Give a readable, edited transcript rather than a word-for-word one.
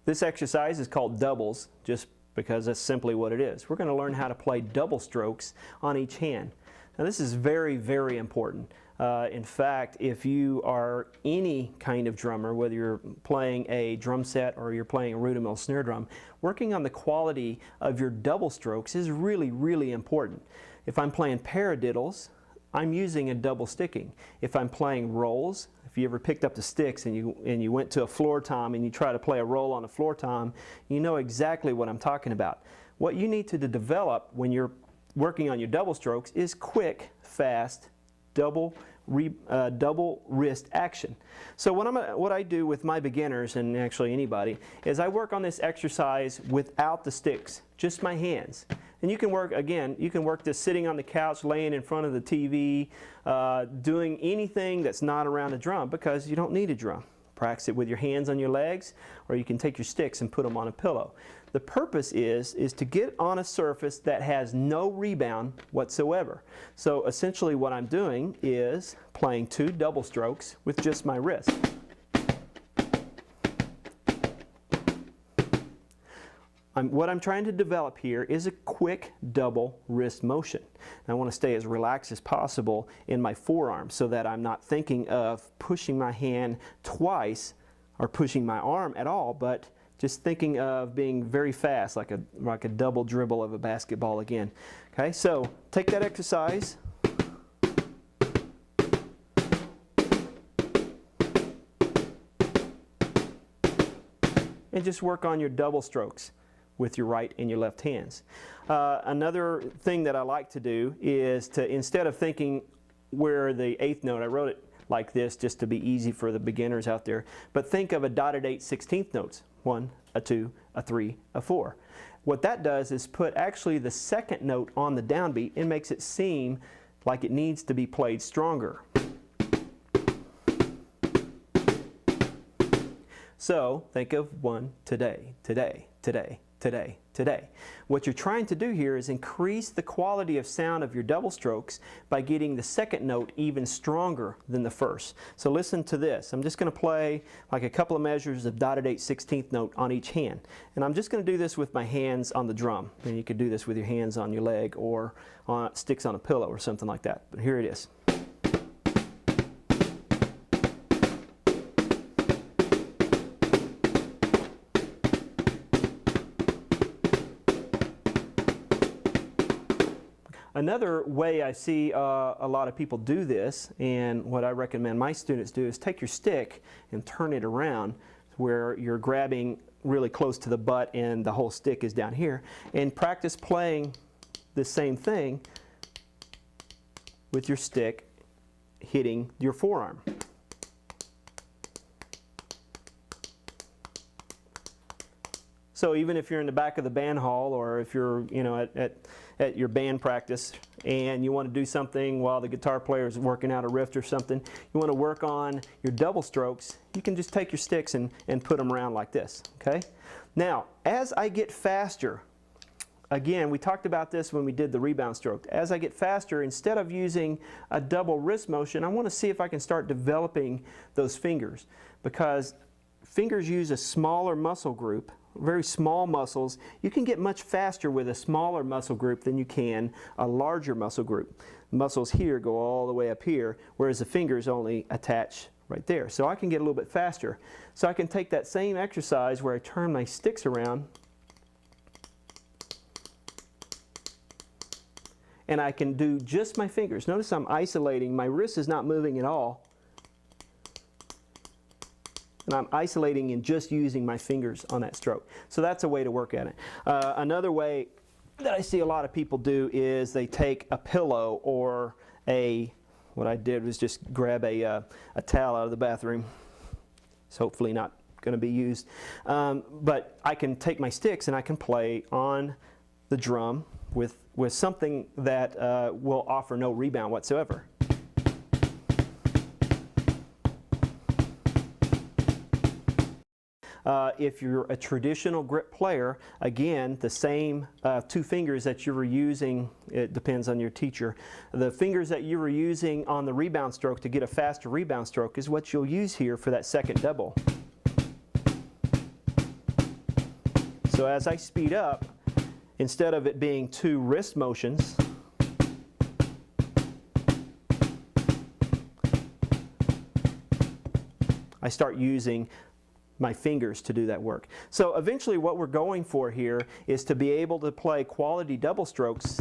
This exercise is called doubles, just because that's simply what it is. We're going to learn how to play double strokes on each hand. Now this is very, very important. In fact, if you are any kind of drummer, whether you're playing a drum set or you're playing a rudimental snare drum, working on the quality of your double strokes is really, really important. If I'm playing paradiddles, I'm using a double sticking. If I'm playing rolls, if you ever picked up the sticks and you went to a floor tom and you try to play a roll on a floor tom, you know exactly what I'm talking about. What you need to develop when you're working on your double strokes is quick, fast, double wrist action. So what I do with my beginners, and actually anybody, is I work on this exercise without the sticks, just my hands. And you can work, again, you can work this sitting on the couch, laying in front of the TV, doing anything that's not around a drum, because you don't need a drum. Practice it with your hands on your legs, or you can take your sticks and put them on a pillow. The purpose is to get on a surface that has no rebound whatsoever. So essentially what I'm doing is playing 2 double strokes with just my wrist. What I'm trying to develop here is a quick double wrist motion. And I want to stay as relaxed as possible in my forearm so that I'm not thinking of pushing my hand twice or pushing my arm at all, but just thinking of being very fast, like a double dribble of a basketball again. Okay, so take that exercise. And just work on your double strokes with your right and your left hands. Another thing that I like to do is to, instead of thinking where the 8th note, I wrote it like this just to be easy for the beginners out there, but think of a dotted 8 16th notes. 1, a 2, a 3, a 4. What that does is put actually the 2nd note on the downbeat and makes it seem like it needs to be played stronger. So think of 1, today, today, today, today, today. What you're trying to do here is increase the quality of sound of your double strokes by getting the 2nd note even stronger than the 1st. So listen to this. I'm just going to play like a couple of measures of dotted 8 16th note on each hand. And I'm just going to do this with my hands on the drum. And you could do this with your hands on your leg or on sticks on a pillow or something like that. But here it is. Another way I see a lot of people do this, and what I recommend my students do, is take your stick and turn it around where you're grabbing really close to the butt and the whole stick is down here, and practice playing the same thing with your stick hitting your forearm. So even if you're in the back of the band hall, or if you're at your band practice and you want to do something while the guitar player is working out a riff or something, you want to work on your double strokes, you can just take your sticks and put them around like this. Okay? Now, as I get faster, again, we talked about this when we did the rebound stroke. As I get faster, instead of using a double wrist motion, I want to see if I can start developing those fingers, because fingers use a smaller muscle group, very small muscles. You can get much faster with a smaller muscle group than you can a larger muscle group. The muscles here go all the way up here, whereas the fingers only attach right there. So I can get a little bit faster. So I can take that same exercise where I turn my sticks around, and I can do just my fingers. Notice I'm isolating. My wrist is not moving at all. And I'm isolating and just using my fingers on that stroke. So that's a way to work at it. Another way that I see a lot of people do is they take a pillow or what I did was just grab a towel out of the bathroom. It's hopefully not going to be used. But I can take my sticks and I can play on the drum with something that will offer no rebound whatsoever. If you're a traditional grip player, again, the same 2 fingers that you were using, it depends on your teacher, the fingers that you were using on the rebound stroke to get a faster rebound stroke is what you'll use here for that 2nd double. So as I speed up, instead of it being 2 wrist motions, I start using my fingers to do that work. So eventually what we're going for here is to be able to play quality double strokes